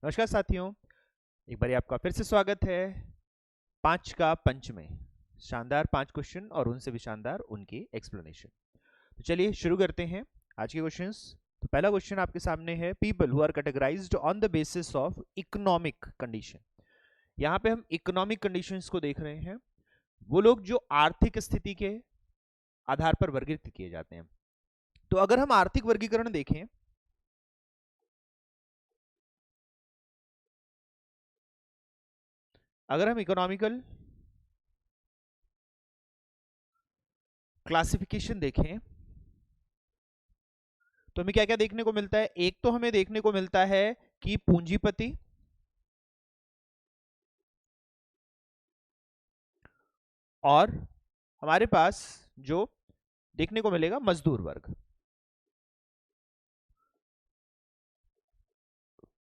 नमस्कार साथियों, एक बार आपका फिर से स्वागत है 5 का पंच में। शानदार 5 क्वेश्चन और उनसे भी शानदार उनकी एक्सप्लेनेशन। तो चलिए शुरू करते हैं आज के क्वेश्चंस। तो पहला क्वेश्चन आपके सामने है, people who are categorised on the basis of economic condition. यहाँ पे हम इकोनॉमिक कंडीशंस को देख रहे हैं, वो लोग जो आर्थिक स्थिति के आधार पर वर्गीकृत किए जाते हैं। तो अगर हम आर्थिक वर्गीकरण देखें, अगर हम इकोनॉमिकल क्लासिफिकेशन देखें तो हमें क्या क्या देखने को मिलता है। एक तो हमें देखने को मिलता है कि पूंजीपति और हमारे पास जो देखने को मिलेगा मजदूर वर्ग।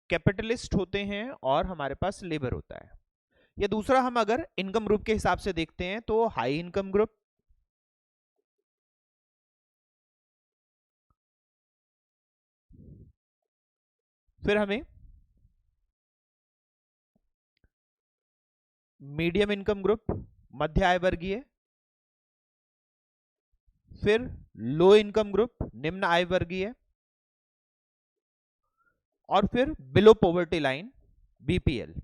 कैपिटलिस्ट होते हैं और हमारे पास लेबर होता है। या दूसरा, हम अगर इनकम ग्रुप के हिसाब से देखते हैं तो हाई इनकम ग्रुप, फिर हमें मीडियम इनकम ग्रुप मध्य आय वर्गीय, फिर लो इनकम ग्रुप निम्न आय वर्गीय, और फिर बिलो पॉवर्टी लाइन बीपीएल।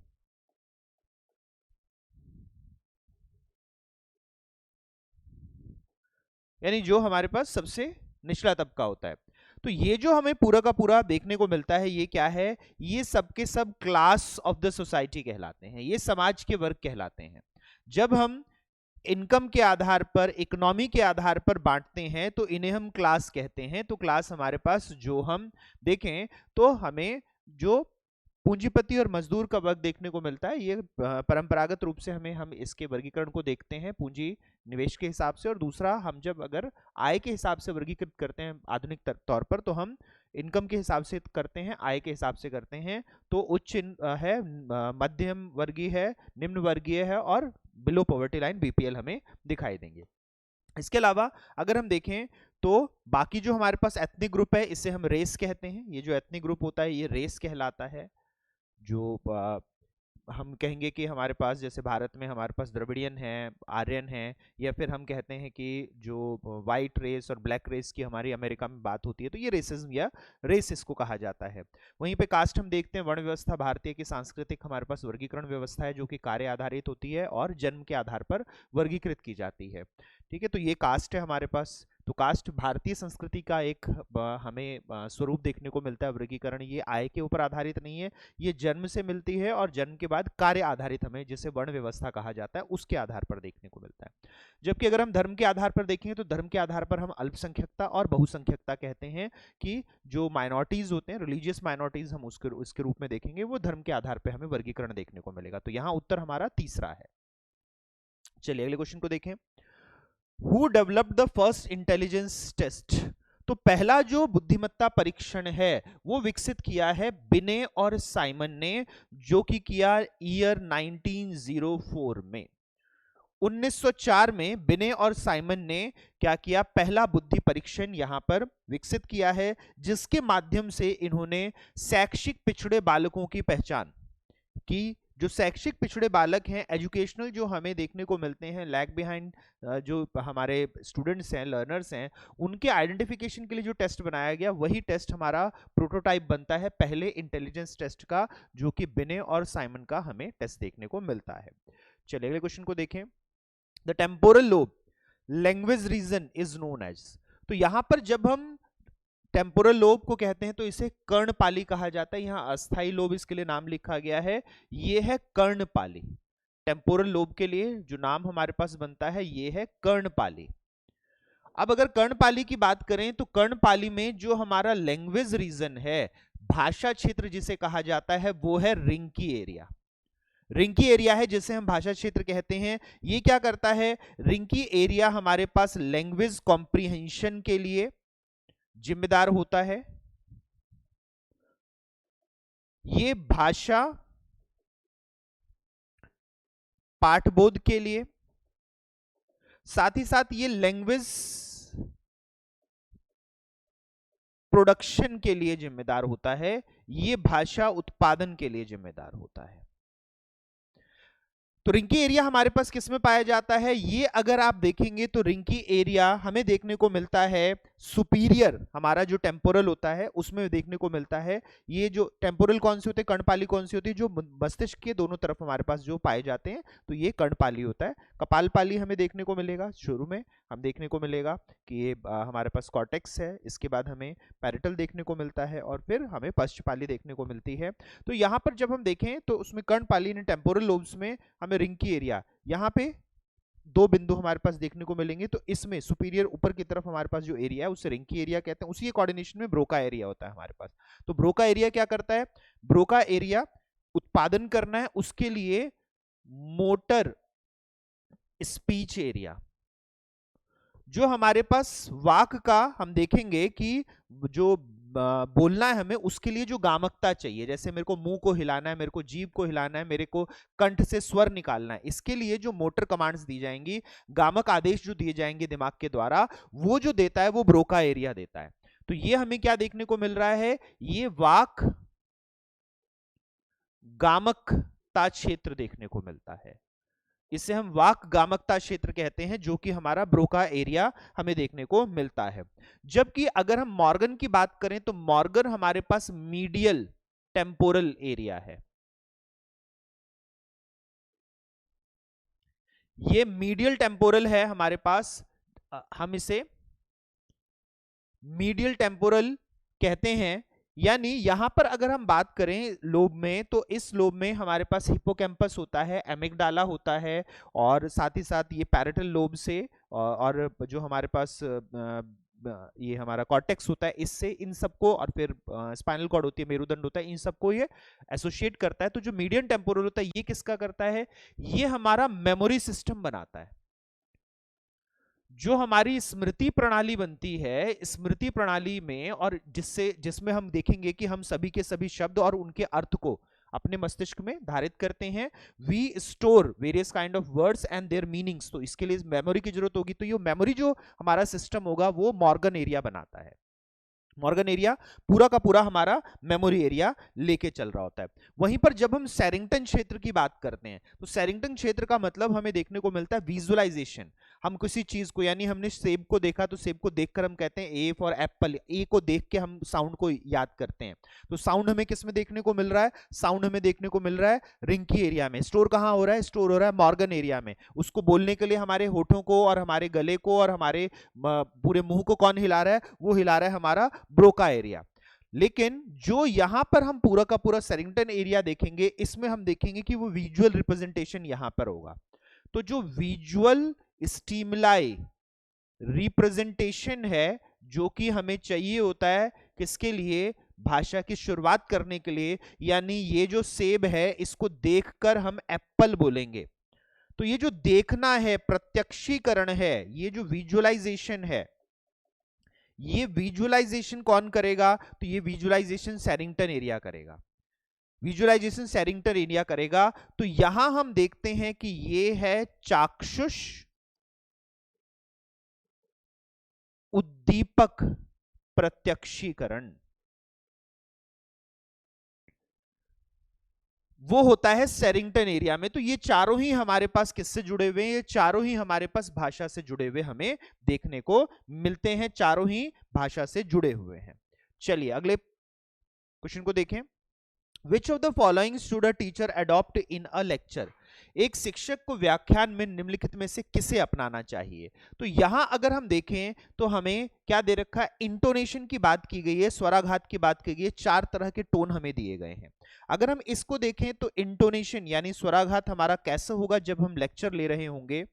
यानी जो हमारे पास सबसे निचला तबका होता है। तो ये जो हमें पूरा का पूरा देखने को मिलता है, ये क्या है? ये सब के सब क्लास ऑफ द सोसाइटी कहलाते हैं, ये समाज के वर्ग कहलाते हैं। जब हम इनकम के आधार पर, इकोनॉमी के आधार पर बांटते हैं तो इन्हें हम क्लास कहते हैं। तो क्लास हमारे पास जो हम देखें तो हमें जो पूंजीपति और मजदूर का वर्ग देखने को मिलता है, ये परंपरागत रूप से हम इसके वर्गीकरण को देखते हैं पूंजी निवेश के हिसाब से। और दूसरा, हम जब अगर आय के हिसाब से वर्गीकृत करते हैं आधुनिक तौर पर, तो हम इनकम के हिसाब से करते हैं, आय के हिसाब से करते हैं। तो उच्च है, मध्यम वर्गीय है, निम्न वर्गीय है, और बिलो पॉवर्टी लाइन बीपीएल हमें दिखाई देंगे। इसके अलावा अगर हम देखें तो बाकी जो हमारे पास एथनिक ग्रुप है, इसे हम रेस कहते हैं। ये जो एथनिक ग्रुप होता है ये रेस कहलाता है। जो हम कहेंगे कि हमारे पास, जैसे भारत में हमारे पास द्रविडियन है, आर्यन है, या फिर हम कहते हैं कि जो वाइट रेस और ब्लैक रेस की हमारी अमेरिका में बात होती है, तो ये रेसिज्म या रेस इसको कहा जाता है। वहीं पे कास्ट हम देखते हैं, वर्ण व्यवस्था भारतीय की सांस्कृतिक हमारे पास वर्गीकरण व्यवस्था है, जो कि कार्य आधारित होती है और जन्म के आधार पर वर्गीकृत की जाती है। ठीक है, तो ये कास्ट है हमारे पास। तो कास्ट भारतीय संस्कृति का एक हमें स्वरूप देखने को मिलता है वर्गीकरण। ये आय के ऊपर आधारित नहीं है, ये जन्म से मिलती है और जन्म के बाद कार्य आधारित, हमें जिसे वर्ण व्यवस्था कहा जाता है, उसके आधार पर देखने को मिलता है। जबकि अगर हम धर्म के आधार पर देखें तो धर्म के आधार पर हम अल्पसंख्यकता और बहुसंख्यकता कहते हैं, कि जो माइनॉरिटीज होते हैं, रिलीजियस माइनॉरिटीज, हम उसके रूप में देखेंगे, वो धर्म के आधार पर हमें वर्गीकरण देखने को मिलेगा। तो यहां उत्तर हमारा तीसरा है। चलिए अगले क्वेश्चन को देखें। Who developed the first intelligence test? तो पहला जो बुद्धिमत्ता परीक्षण है वो विकसित किया है बिने और साइमन ने, जो कि किया ईयर 1904 में। 1904 में बिने और साइमन ने क्या किया? पहला बुद्धि परीक्षण यहां पर विकसित किया है, जिसके माध्यम से इन्होंने शैक्षिक पिछड़े बालकों की पहचान की। जो शैक्षिक पिछड़े बालक हैं, एजुकेशनल जो हमें देखने को मिलते हैं, लैग बिहाइंड जो हमारे स्टूडेंट्स हैं, लर्नर्स हैं, उनके आइडेंटिफिकेशन के लिए जो टेस्ट बनाया गया, वही टेस्ट हमारा प्रोटोटाइप बनता है पहले इंटेलिजेंस टेस्ट का, जो कि बिने और साइमन का हमें टेस्ट देखने को मिलता है। चलिए अगले क्वेश्चन को देखें। The temporal lobe language region is known as. तो यहां पर जब हम टेम्पोरल लोब को कहते हैं तो इसे कर्णपाली कहा जाता है। यहां अस्थाई लोब इसके लिए नाम लिखा गया है, ये है कर्णपाली। टेम्पोरल लोब के लिए जो नाम हमारे पास बनता है ये है कर्णपाली। अब अगर कर्णपाली की बात करें तो कर्णपाली में जो हमारा लैंग्वेज रीजन है, भाषा क्षेत्र जिसे कहा जाता है, वो है रिंकी एरिया। रिंकी एरिया है जिसे हम भाषा क्षेत्र कहते हैं। ये क्या करता है? रिंकी एरिया हमारे पास लैंग्वेज कॉम्प्रिहेंशन के लिए जिम्मेदार होता है। ये भाषा पाठबोध के लिए, साथ ही साथ ये लैंग्वेज प्रोडक्शन के लिए जिम्मेदार होता है, ये भाषा उत्पादन के लिए जिम्मेदार होता है। तो रिंकी एरिया हमारे पास किस में पाया जाता है? ये अगर आप देखेंगे तो रिंकी एरिया हमें देखने को मिलता है सुपीरियर, हमारा जो टेम्पोरल होता है उसमें देखने को मिलता है। ये जो टेम्पोरल कौन से होते हैं, कर्णपाली कौन सी होती है, जो मस्तिष्क के दोनों तरफ हमारे पास जो पाए जाते हैं, तो ये कर्णपाली होता है। कपालपाली हमें देखने को मिलेगा, शुरू में हम देखने को मिलेगा कि ये हमारे पास कॉर्टेक्स है, इसके बाद हमें पैरेटल देखने को मिलता है और फिर हमें पश्चपाली देखने को मिलती है। तो यहाँ पर जब हम देखें तो उसमें कर्णपाली ने टेम्पोरल लोब्स में हमें रिंकी एरिया, यहाँ पे दो बिंदु हमारे पास देखने को मिलेंगे। तो इसमें सुपीरियर ऊपर की तरफ हमारे पास जो एरिया है उसे रिंकी एरिया कहते हैं। उसी के कोऑर्डिनेशन में ब्रोका एरिया होता है हमारे पास। तो ब्रोका एरिया क्या करता है? ब्रोका एरिया उत्पादन करना है, उसके लिए मोटर स्पीच एरिया, जो हमारे पास वाक का हम देखेंगे कि जो बोलना है हमें, उसके लिए जो गामकता चाहिए, जैसे मेरे को मुंह को हिलाना है, मेरे को जीभ को हिलाना है, मेरे को कंठ से स्वर निकालना है, इसके लिए जो मोटर कमांड्स दी जाएंगी, गामक आदेश जो दिए जाएंगे दिमाग के द्वारा, वो जो देता है वो ब्रोका एरिया देता है। तो ये हमें क्या देखने को मिल रहा है? ये वाक गामकता क्षेत्र देखने को मिलता है। इसे हम वाक गामकता क्षेत्र कहते हैं, जो कि हमारा ब्रोका एरिया हमें देखने को मिलता है। जबकि अगर हम मॉर्गन की बात करें तो मॉर्गन हमारे पास मीडियल टेम्पोरल एरिया है। ये मीडियल टेम्पोरल है हमारे पास, हम इसे मीडियल टेम्पोरल कहते हैं। यानी यहां पर अगर हम बात करें लोब में, तो इस लोब में हमारे पास हिप्पोकैम्पस होता है, एमिगडाला होता है, और साथ ही साथ ये पैरेटल लोब से और जो हमारे पास ये हमारा कॉर्टेक्स होता है, इससे इन सबको, और फिर स्पाइनल कॉर्ड होती है, मेरुदंड होता है, इन सबको ये एसोसिएट करता है। तो जो मीडियम टेम्पोरल होता है ये किसका करता है? ये हमारा मेमोरी सिस्टम बनाता है। जो हमारी स्मृति प्रणाली बनती है, स्मृति प्रणाली में, और जिसमें हम देखेंगे कि हम सभी के सभी शब्द और उनके अर्थ को अपने मस्तिष्क में धारित करते हैं। We store various kind of words and their meanings. तो इसके लिए मेमोरी की जरूरत होगी। तो ये मेमोरी जो हमारा सिस्टम होगा वो मॉर्गन एरिया बनाता है। मॉर्गन एरिया पूरा का पूरा हमारा मेमोरी एरिया लेके चल रहा होता है। वहीं पर जब हम सैरिंगटन क्षेत्र की बात करते हैं, तो सैरिंगटन क्षेत्र का मतलब हमें देखने को मिलता है विजुअलाइजेशन। हम किसी चीज को, यानी हमने सेब को देखा तो सेब को देखकर हम कहते हैं ए फॉर एप्पल, ए को देख के हम साउंड को याद करते हैं। तो साउंड हमें किस में देखने को मिल रहा है? साउंड हमें देखने को मिल रहा है रिंकी एरिया में। स्टोर कहां हो रहा है? स्टोर हो रहा है मॉर्गन एरिया में। उसको बोलने के लिए हमारे होठों को और हमारे गले को और हमारे पूरे मुंह को कौन हिला रहा है? वो हिला रहा है हमारा ब्रोका एरिया। लेकिन जो यहां पर हम पूरा का पूरा सैरिंगटन एरिया देखेंगे, इसमें हम देखेंगे कि वो विजुअल रिप्रेजेंटेशन यहां पर होगा। तो जो विजुअल स्टिमुलाई रिप्रेजेंटेशन है, जो कि हमें चाहिए होता है किसके लिए? भाषा की शुरुआत करने के लिए। यानी ये जो सेब है, इसको देखकर हम एप्पल बोलेंगे। तो ये जो देखना है, प्रत्यक्षीकरण है, ये जो विजुअलाइजेशन है, ये विजुअलाइजेशन कौन करेगा? तो ये विजुअलाइजेशन सैरिंगटन एरिया करेगा। विजुअलाइजेशन सैरिंगटन एरिया करेगा। तो यहां हम देखते हैं कि ये है चाक्षुष उद्दीपक प्रत्यक्षीकरण, वो होता है सैरिंगटन एरिया में। तो ये चारों ही हमारे पास किससे जुड़े हुए हैं? ये चारों ही हमारे पास भाषा से जुड़े हुए हमें देखने को मिलते हैं, चारों ही भाषा से जुड़े हुए हैं। चलिए अगले क्वेश्चन को देखें। Which of the following should a teacher adopt in a lecture? एक शिक्षक को व्याख्यान में निम्नलिखित में से किसे अपनाना चाहिए? तो यहां अगर हम देखें तो हमें क्या दे रखा है? इंटोनेशन की बात की गई है, स्वराघात की बात की गई है, 4 तरह के टोन हमें दिए गए हैं। अगर हम इसको देखें तो इंटोनेशन यानी स्वराघात हमारा कैसे होगा जब हम लेक्चर ले रहे होंगे?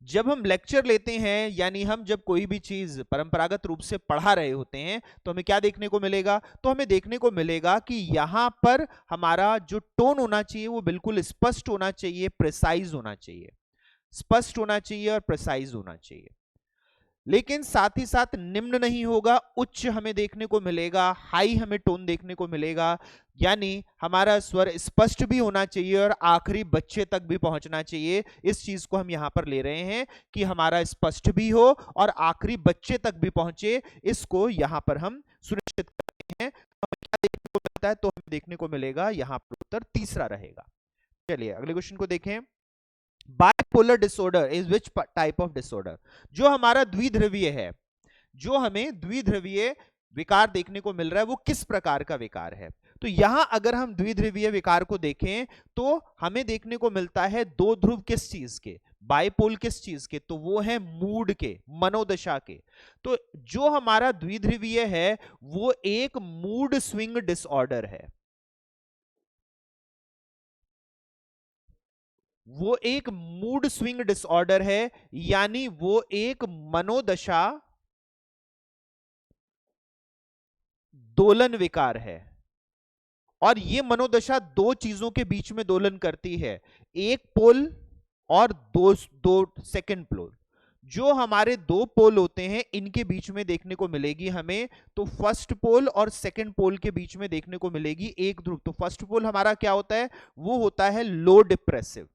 जब हम लेक्चर लेते हैं, यानी हम जब कोई भी चीज परंपरागत रूप से पढ़ा रहे होते हैं, तो हमें क्या देखने को मिलेगा? तो हमें देखने को मिलेगा कि यहां पर हमारा जो टोन होना चाहिए वो बिल्कुल स्पष्ट होना चाहिए, प्रिसाइज होना चाहिए, स्पष्ट होना चाहिए और प्रिसाइज होना चाहिए। लेकिन साथ ही साथ निम्न नहीं होगा, उच्च हमें देखने को मिलेगा, हाई हमें टोन देखने को मिलेगा। यानी हमारा स्वर स्पष्ट भी होना चाहिए और आखिरी बच्चे तक भी पहुंचना चाहिए। इस चीज को हम यहां पर ले रहे हैं कि हमारा स्पष्ट भी हो और आखिरी बच्चे तक भी पहुंचे, इसको यहां पर हम सुनिश्चित करते हैं। हमें क्या देखने को मिलता है? तो हमें देखने को मिलेगा यहां पर उत्तर तीसरा रहेगा। चलिए अगले क्वेश्चन को देखें। Bipolar disorder is which type of disorder? जो हमारा द्विध्रुवीय है, जो हमें द्विध्रुवीय विकार देखने को मिल रहा है, वो किस प्रकार का विकार है? तो यहां अगर हम द्विध्रुवीय विकार को देखें तो हमें देखने को मिलता है दो ध्रुव किस चीज के, बाइपोल किस चीज के? तो वो है मूड के, मनोदशा के। तो जो हमारा द्विध्रुवीय है वो एक मूड स्विंग डिसऑर्डर है, वो एक मूड स्विंग डिसऑर्डर है, यानी वो एक मनोदशा दोलन विकार है। और ये मनोदशा दो चीजों के बीच में दोलन करती है, एक पोल और दो दो सेकंड पोल। जो हमारे दो पोल होते हैं इनके बीच में देखने को मिलेगी हमें, तो फर्स्ट पोल और सेकंड पोल के बीच में देखने को मिलेगी एक ध्रुव। तो फर्स्ट पोल हमारा क्या होता है? वो होता है लो डिप्रेसिव,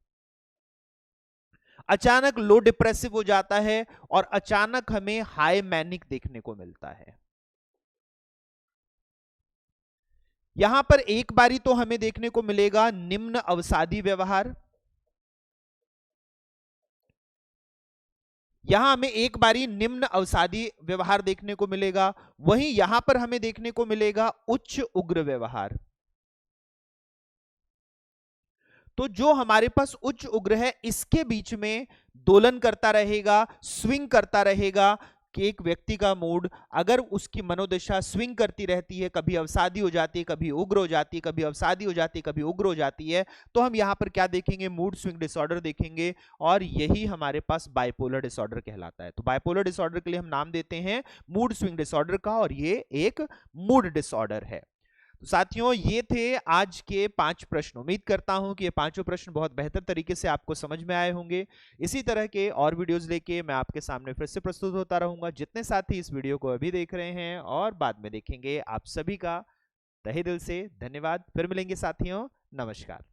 अचानक लो डिप्रेसिव हो जाता है और अचानक हमें हाई मैनिक देखने को मिलता है। यहां पर एक बारी तो हमें देखने को मिलेगा निम्न अवसादी व्यवहार, यहां हमें एक बारी निम्न अवसादी व्यवहार देखने को मिलेगा। वहीं यहां पर हमें देखने को मिलेगा उच्च उग्र व्यवहार। तो जो हमारे पास उच्च उग्र है इसके बीच में दोलन करता रहेगा, स्विंग करता रहेगा कि एक व्यक्ति का मूड, अगर उसकी मनोदशा स्विंग करती रहती है, कभी अवसादी हो जाती है, कभी उग्र हो जाती है, कभी अवसादी हो जाती है, कभी उग्र हो जाती है, तो हम यहां पर क्या देखेंगे? मूड स्विंग डिसऑर्डर देखेंगे। और यही हमारे पास बाइपोलर डिसऑर्डर कहलाता है। तो बाइपोलर डिसऑर्डर के लिए हम नाम देते हैं मूड स्विंग डिसऑर्डर का, और ये एक मूड डिसऑर्डर है। तो साथियों ये थे आज के 5 प्रश्न। उम्मीद करता हूं कि ये पांचों प्रश्न बहुत बेहतर तरीके से आपको समझ में आए होंगे। इसी तरह के और वीडियोस लेके मैं आपके सामने फिर से प्रस्तुत होता रहूंगा। जितने साथी इस वीडियो को अभी देख रहे हैं और बाद में देखेंगे, आप सभी का तहे दिल से धन्यवाद। फिर मिलेंगे साथियों, नमस्कार।